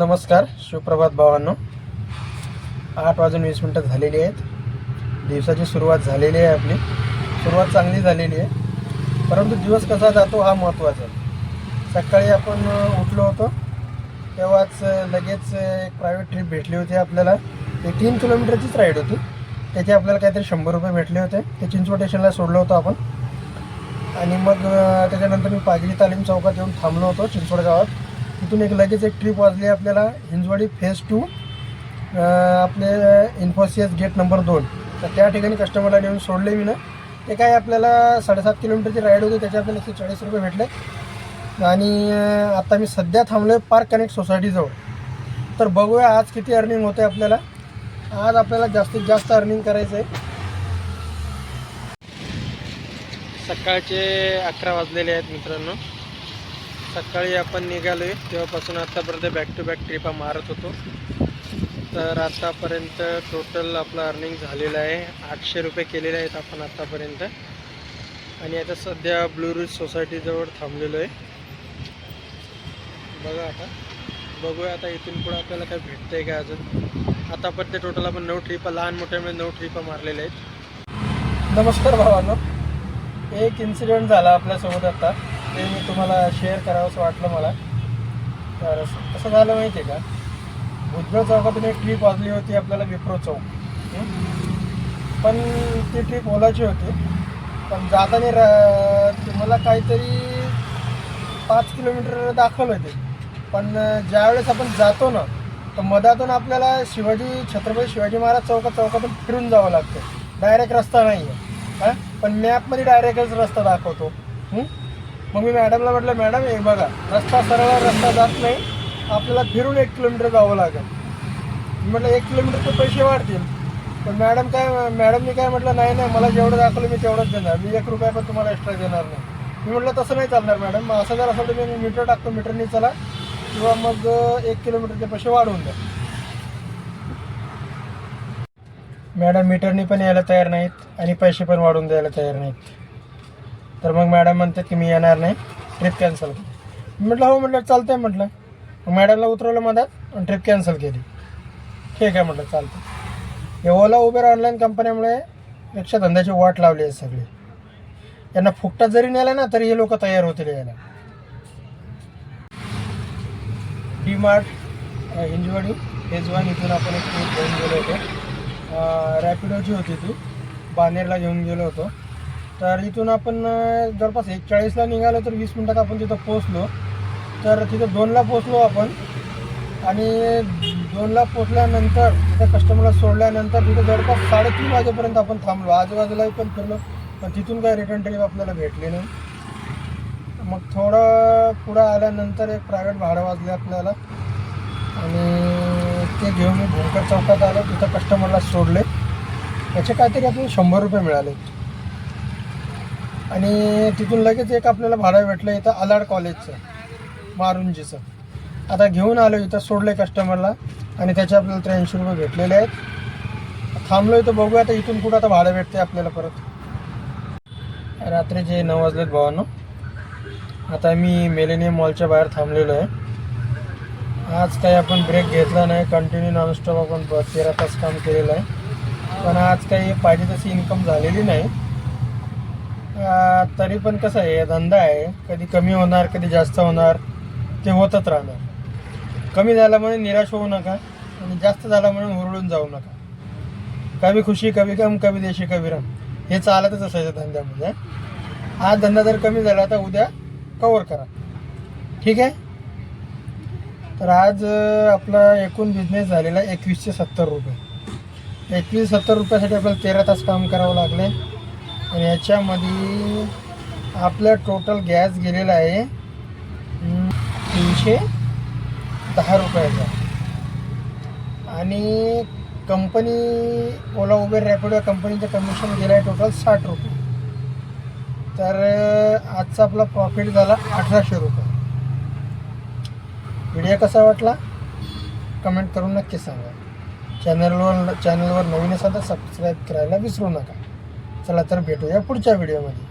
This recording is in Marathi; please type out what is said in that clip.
नमस्कार, शिवप्रभात भावांनो. 8:20 झालेली आहेत. दिवसाची सुरुवात झालेली आहे. आपली सुरुवात चांगली झालेली आहे, परंतु दिवस कसा जातो हा महत्त्वाचा आहे. सकाळी आपण उठलो होतो तेव्हाच लगेच एक प्रायव्हेट ट्रिप भेटली होती आपल्याला. ते 3 किलोमीटरचीच राईड होती. त्याचे आपल्याला काहीतरी 100 रुपये भेटले होते. ते चिंचवड स्टेशनला सोडलं होतं आपण. आणि मग त्याच्यानंतर मी पागरी तालीम चौकात येऊन थांबलो होतो चिंचवड गावात. तिथून लगेच एक ट्रिप वाजली आपल्याला हिंजवाडी फेज 2 आपले इन्फोसिस गेट नंबर 2. तर त्या ठिकाणी कस्टमरला नेऊन सोडले मी ना. ते काय आपल्याला 7.5 किलोमीटरची राईड होती, त्याचे आपल्याला 140 रुपये भेटले. आणि आता मी सध्या थांबलो आहे पार्क कनेक्ट सोसायटीजवळ. तर बघूया आज किती अर्निंग होते आपल्याला. आज आपल्याला जास्तीत जास्त अर्निंग करायचं आहे. सकाळचे 11 वाजलेले आहेत मित्रांनो. सकाळी आपण निघालो आहे तेव्हापासून आत्तापर्यंत बॅक टू बॅक ट्रिपा मारत होतो. तर आत्तापर्यंत टोटल आपलं अर्निंग झालेलं आहे 800 रुपये केलेले आहेत आपण आत्तापर्यंत. आणि आता सध्या ब्लू रूज सोसायटीजवळ थांबलेलो आहे. बघूया आता इथून पुढे आपल्याला काय भेटतं आहे का अजून. आतापर्यंत टोटल आपण 9 ट्रिपा, लहान मोठ्यामुळे 9 ट्रिपा मारलेल्या आहेत. नमस्कार भावांनो. एक इन्सिडेंट झाला आपल्यासोबत आता, ते मी तुम्हाला शेअर करावं असं वाटलं मला. तर कसं झालं माहिती आहे का, भुजबळ चौकातून एक ट्रिप वाजली होती आपल्याला विप्रो चौक. पण ती ट्रिप ओलाची होती. पण जाताना मला काहीतरी 5 किलोमीटर दाखवलं होते. पण ज्यावेळेस आपण जातो ना, तर मधातून आपल्याला छत्रपती शिवाजी महाराज चौकातून फिरून जावं लागतं. डायरेक्ट रस्ता नाही आहे. हां, पण मॅपमध्ये डायरेक्टच रस्ता दाखवतो. मग मी मॅडमला म्हटलं, मॅडम हे बघा सरळ रस्ता जात नाही, आपल्याला फिरून 1 किलोमीटर जावं लागेल. म्हटलं 1 किलोमीटरचे पैसे वाढतील. पण मॅडमनी काय म्हटलं, नाही मला जेवढं दाखवलं मी तेवढंच देणार, मी 1 रुपया पण तुम्हाला एक्स्ट्रा देणार नाही. मी म्हटलं तसं नाही चालणार मॅडम, मग असं जर असेल तर मी मीटर टाकतो, मीटरनी चला, किंवा मग 1 किलोमीटरचे पैसे वाढवून द्या. मॅडम मीटरनी पण यायला तयार नाहीत आणि पैसे पण वाढवून द्यायला तयार नाहीत. तर मग मॅडम म्हणतात की मी येणार नाही, ट्रिप कॅन्सल. म्हटलं हो, म्हटलं चालतं आहे म्हटलं. मग मॅडमला उतरवलं मधात आणि ट्रिप कॅन्सल केली. ठीक आहे म्हटलं, चालतं. हे ओला उबेर ऑनलाईन कंपन्यामुळे रिक्षा धंद्याची वाट लावली आहे सगळी. यांना फुकटात जरी नेलं ना तरी हे लोक तयार होतील यायला. डी-मार्ट हिंजवाडी फेज 1 इथून आपण एक ट्रिप घेऊन गेलो होतो. रॅपिडोची होती ती, बानेरला घेऊन गेलो होतो. तर इथून आपण जवळपास 1:40ला निघालो, तर 20 मिनटात आपण तिथं पोचलो. तर तिथं 2ला पोचलो आपण. आणि 2ला पोचल्यानंतर तिथं कस्टमरला सोडल्यानंतर तिथं जवळपास 3:30 वाजेपर्यंत आपण थांबलो. आजूबाजूलाही पण फिरलो, पण तिथून काही रिटर्न ट्रिप आपल्याला भेटली नाही. मग थोडं पुढं आल्यानंतर एक प्रायव्हेट भाडं वाजले आपल्याला, आणि ते घेऊन मी भोंकर चौकात आलो. तिथं कस्टमरला सोडले. त्याचे काहीतरी आपल्याला 100 रुपये मिळाले. आणि तिथून लगेच एक आपल्याला भाडं भेटलं इथं अलाड कॉलेजचं, मारुंजीचं. आता घेऊन आलो, इथं सोडले कस्टमरला, आणि त्याचे आपल्याला 83 रुपये भेटलेले आहेत. थांबलो इथं, बघूया आता इथून पुढं आता भाडं भेटते आपल्याला परत. रात्रीचे 9 वाजलेत भावांनो. आता मी मिलेनियम मॉलच्या बाहेर थांबलेलो आहे. आज काही आपण ब्रेक घेतला नाही, कंटिन्यू नॉनस्टॉप आपण 13 तास काम केलेलं आहे. पण आज काही पाहिजे तशी इन्कम झालेली नाही. तरी पण कसं आहे, धंदा आहे, कधी कमी होणार कधी जास्त होणार, ते होतच राहणार. कमी झाला म्हणून निराश होऊ नका, आणि जास्त झाला म्हणून हुरळून जाऊ नका. कभी खुशी कभी गम, कभी देशी कभी रम, हे चालतच असायचं धंद्यामध्ये. आज धंदा जर कमी झाला तर उद्या कवर करा, ठीक आहे. तर आज आपला एकूण बिझनेस झालेला 2170 रुपये. 2170 रुपयासाठी आपल्याला 13 तास काम करावं लागले. आणि याच्यामध्ये आपलं टोटल गॅस गेलेला आहे 310 रुपयाचा. आणि कंपनी ओला उबेर रॅपिडो या कंपनीचं कमिशन गेलं आहे टोटल 60 रुपये. तर आजचा आपला प्रॉफिट झाला 1800 रुपये. व्हिडिओ कसा वाटला कमेंट करून नक्की सांगा. चॅनलवर नवीन असाल तर सबस्क्राईब करायला विसरू नका. चला तर भेटूया पुढच्या व्हिडिओमध्ये.